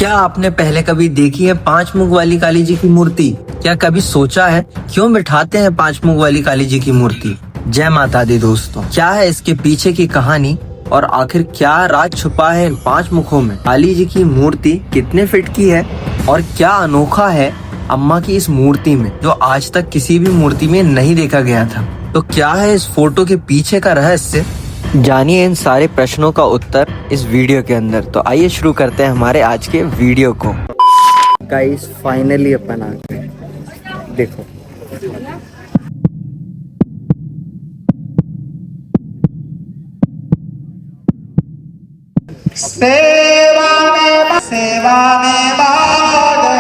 क्या आपने पहले कभी देखी है 5 मुख वाली काली जी की मूर्ति? क्या कभी सोचा है क्यों बिठाते हैं 5 मुख वाली काली जी की मूर्ति? जय माता दी दोस्तों, क्या है इसके पीछे की कहानी और आखिर क्या राज छुपा है इन 5 मुखों में? काली जी की मूर्ति कितने फीट की है और क्या अनोखा है अम्मा की इस मूर्ति में जो आज तक किसी भी मूर्ति में नहीं देखा गया था? तो क्या है इस फोटो के पीछे का रहस्य? जानिए इन सारे प्रश्नों का उत्तर इस वीडियो के अंदर। तो आइए शुरू करते हैं हमारे आज के वीडियो को। गाइस फाइनली अपन आ गए, देखो सेवा में बादल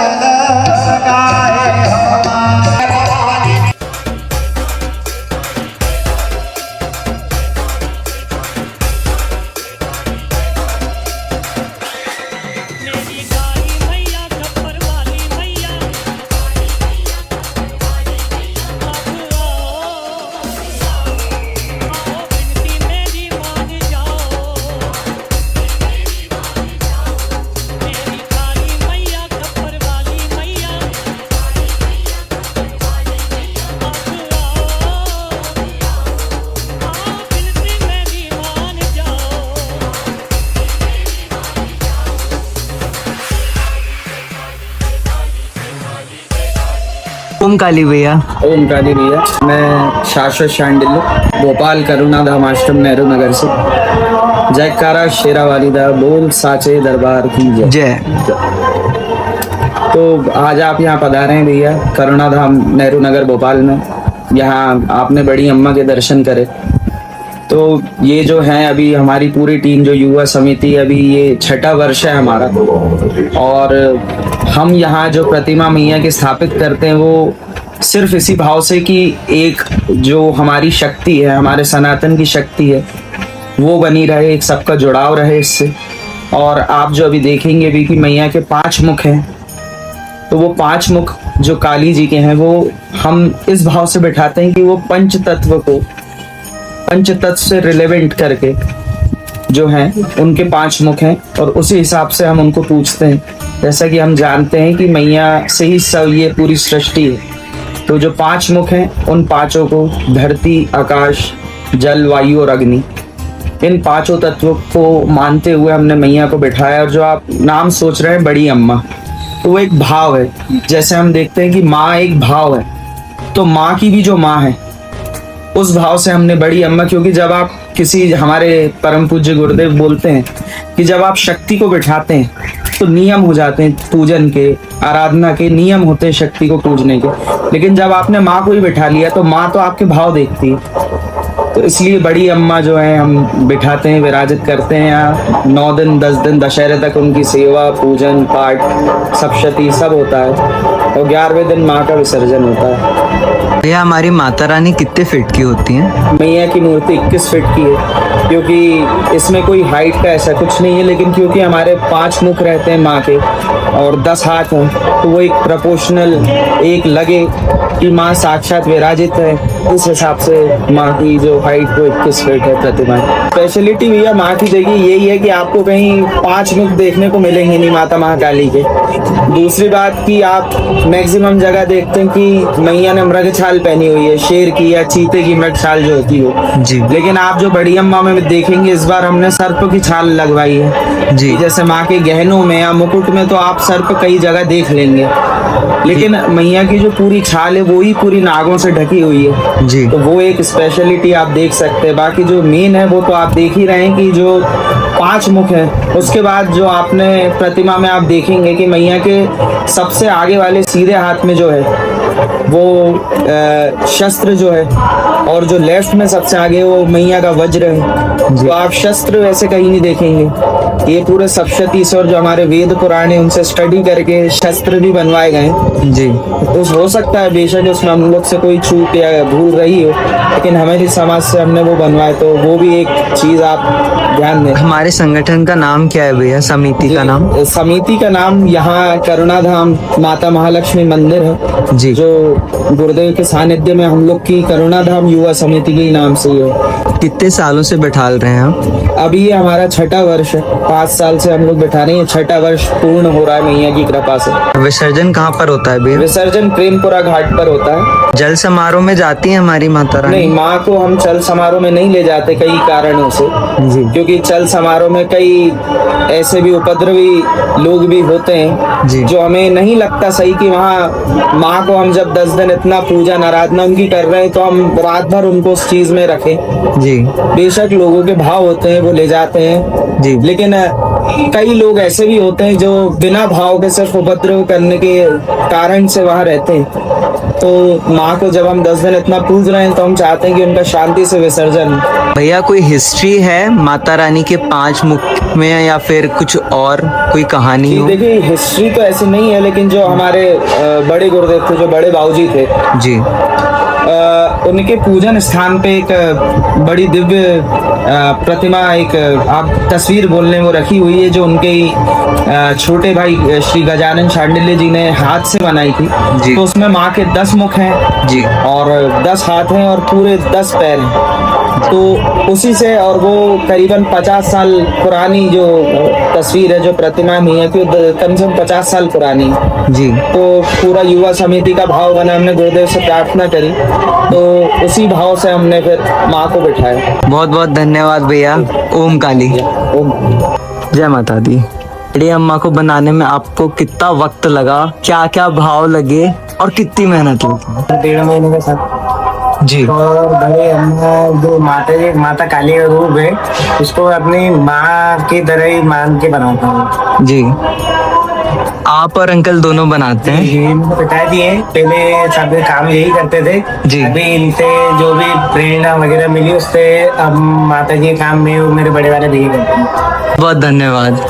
लगाए मेरी काली मैया खप्पर वाली मैया अब आओ बिनती मेरी मान जाओ। मेरी काली मैया खप्पर वाली मैया अब आओ बिनती मेरी मान जाओ। ओम काली भैया। ओम काली भैया, मैं शाश्वत शांडिल्य भोपाल करुणा धाम आश्रम नेहरू नगर से। जयकारा शेरा वाली दा बोल साचे दरबार की जय। जय। तो आज आप यहाँ पधारे हैं भैया करुणा धाम नेहरू नगर भोपाल में। यहाँ आपने बड़ी अम्मा के दर्शन करे। तो ये जो है अभी हमारी पूरी टीम जो युवा समिति, अभी ये 6ठा वर्ष है हमारा, और हम यहाँ जो प्रतिमा मैया की स्थापित करते हैं वो सिर्फ इसी भाव से कि एक जो हमारी शक्ति है, हमारे सनातन की शक्ति है, वो बनी रहे, एक सबका जुड़ाव रहे इससे। और आप जो अभी देखेंगे भी कि मैया के 5 मुख हैं, तो वो 5 मुख जो काली जी के हैं वो हम इस भाव से बैठाते हैं कि वो पंच तत्व से रिलेवेंट करके जो हैं उनके 5 मुख हैं, और उसी हिसाब से हम उनको पूछते हैं। जैसा कि हम जानते हैं कि मैया से ही सब ये पूरी सृष्टि है, तो जो 5 मुख हैं उन 5 को धरती, आकाश, जल, वायु और अग्नि, इन 5 तत्वों को मानते हुए हमने मैया को बिठाया। और जो आप नाम सोच रहे हैं बड़ी अम्मा, तो वो एक भाव है। जैसे हम देखते हैं कि माँ एक भाव है, तो माँ की भी जो माँ है उस भाव से हमने बड़ी अम्मा, क्योंकि जब आप किसी, हमारे परम पूज्य गुरुदेव बोलते हैं कि जब आप शक्ति को बिठाते हैं तो नियम हो जाते हैं पूजन के, आराधना के नियम होते हैं शक्ति को पूजने के। लेकिन जब आपने माँ को ही बिठा लिया तो माँ तो आपके भाव देखती है। तो इसलिए बड़ी अम्मा जो है हम बिठाते हैं, विराजित करते हैं यहाँ 9 दिन 10 दिन दशहरे तक उनकी सेवा, पूजन, पाठ, सप्तशती सब होता है, और 11वें दिन माँ का विसर्जन होता है। भैया हमारी माता रानी कितने फीट की होती हैं? मैया की मूर्ति 21 फीट की है, क्योंकि इसमें कोई हाइट का ऐसा कुछ नहीं है, लेकिन क्योंकि हमारे 5 मुख रहते हैं माँ के और 10 हाथ हैं, तो वो एक प्रोपोर्शनल एक लगे कि माँ साक्षात विराजित है, इस हिसाब से माँ की जो हाइट वो 21 फीट है प्रतिमा। स्पेशलिटी भैया माँ की जगह यही है कि आपको कहीं 5 मुख देखने को मिलेंगे नहीं माता महाकाली के। दूसरी बात कि आप मैक्सिमम जगह देखते हैं कि मैया ने मृग छाल पहनी हुई है, शेर की या चीते की मृग छाल जो होती हो जी। लेकिन आप जो बड़ी अम्मा में देखेंगे इस बार हमने सर्प की छाल लगवाई है जी। जैसे माँ के गहनों में या मुकुट में तो आप सर्प कई जगह देख लेंगे, लेकिन मैया की जो पूरी छाल है वो ही पूरी नागों से ढकी हुई है जी। तो वो एक स्पेशलिटी आप देख सकते हैं। बाकी जो मेन है वो तो आप देख ही रहे हैं कि जो 5 मुख है। उसके बाद जो आपने प्रतिमा में आप देखेंगे कि मैया के सबसे आगे वाले सीधे हाथ में जो है वो शस्त्र जो है, और जो लेफ्ट में सबसे आगे वो मैया का वज्र है। तो आप शस्त्र वैसे कहीं नहीं देखेंगे। ये पूरे सप्तशतीश्वर जो हमारे वेद पुराण है उनसे स्टडी करके शस्त्र भी बनवाए गए जी। तो हो सकता है बेशक उसमें हम लोग से कोई छूट या भूल रही हो, लेकिन हमारी समाज से हमने वो बनवाए, तो वो भी एक चीज आप ध्यान दें। हमारे संगठन का नाम क्या है भैया? समिति का नाम? समिति का नाम यहाँ करुणा धाम माता महालक्ष्मी मंदिर है जी। जो गुरुदेव के सानिध्य में हम लोग की करुणा धाम युवा समिति के नाम से ही है। कितने सालों से बैठाल रहे हैं आप? अभी ये हमारा छठा वर्ष है, 5 साल से हम लोग बैठा रहे हैं, छठा वर्ष पूर्ण हो रहा है मैया की कृपा से। विसर्जन कहाँ पर होता है भैया? विसर्जन प्रेमपुरा घाट पर होता है। जल समारोह में जाती है हमारी माता रानी? नहीं, माँ को हम चल समारोह में नहीं ले जाते कई कारणों से, जी क्योंकि चल समारोह में कई ऐसे भी उपद्रवी लोग भी होते हैं जी। जो हमें नहीं लगता सही कि वहाँ माँ को हम जब 10 दिन इतना पूजा आराधना उनकी कर रहे हैं तो हम रात भर उनको उस चीज में रखें। जी बेशक लोगों के भाव होते हैं वो ले जाते हैं जी। लेकिन कई लोग ऐसे भी होते हैं जो बिना भाव के सिर्फ उपद्रव करने के कारण से वहाँ रहते हैं। तो माँ को जब हम 10 दिन इतना पूज रहे हैं तो हम चाहते हैं कि उनका शांति से विसर्जन। भैया कोई हिस्ट्री है माता रानी के 5 मुख में या फिर कुछ और कोई कहानी हो? देखिए हिस्ट्री तो ऐसी नहीं है, लेकिन जो हमारे बड़े गुरुदेव थे, जो बड़े बाबूजी थे जी, उनके पूजन स्थान पे एक बड़ी दिव्य प्रतिमा, एक आप तस्वीर बोलने वो रखी हुई है, जो उनके ही छोटे भाई श्री गजानन शांडिल्य जी ने हाथ से बनाई थी। जी। तो उसमें माँ के 10 मुख हैं जी और 10 हाथ हैं और पूरे 10 पैर हैं। तो उसी से, और वो करीबन 50 साल पुरानी जो तस्वीर है, जो प्रतिमा मैया की, कम से कम 50 साल पुरानी है। जी। तो पूरा युवा समिति का भाव बना, हमने गुरुदेव से प्रार्थना करी, तो उसी भाव से हमने फिर माँ को बिठाया। बहुत बहुत धन्यवाद भैया। ओम काली। ओम। जय माता दी। बड़ी अम्मा को बनाने में आपको कितना वक्त लगा, क्या क्या भाव लगे और कितनी मेहनत लगी? 1.5 महीने के साथ। जी और बड़े अम्मा जो माता काली का रूप है, उसको अपनी माँ की तरह ही मान के बनाता हूँ। जी। आप और अंकल दोनों बनाते हैं? इनको बता दिए, पहले सब काम यही करते थे जी। अभी इनसे जो भी प्रेरणा वगैरह मिली उससे अब माता जी के काम में वो मेरे बड़े वाले भैया करते हैं। बहुत धन्यवाद।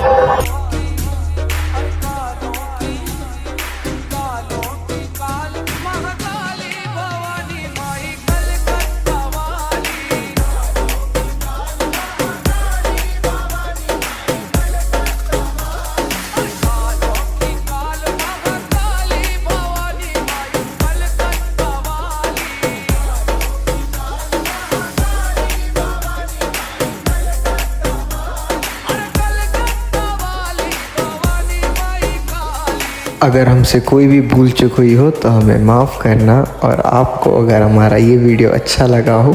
अगर हमसे कोई भी भूल चूक हुई हो तो हमें माफ़ करना, और आपको अगर हमारा ये वीडियो अच्छा लगा हो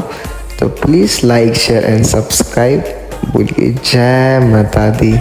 तो please like share and subscribe. बोलिए जय माता दी।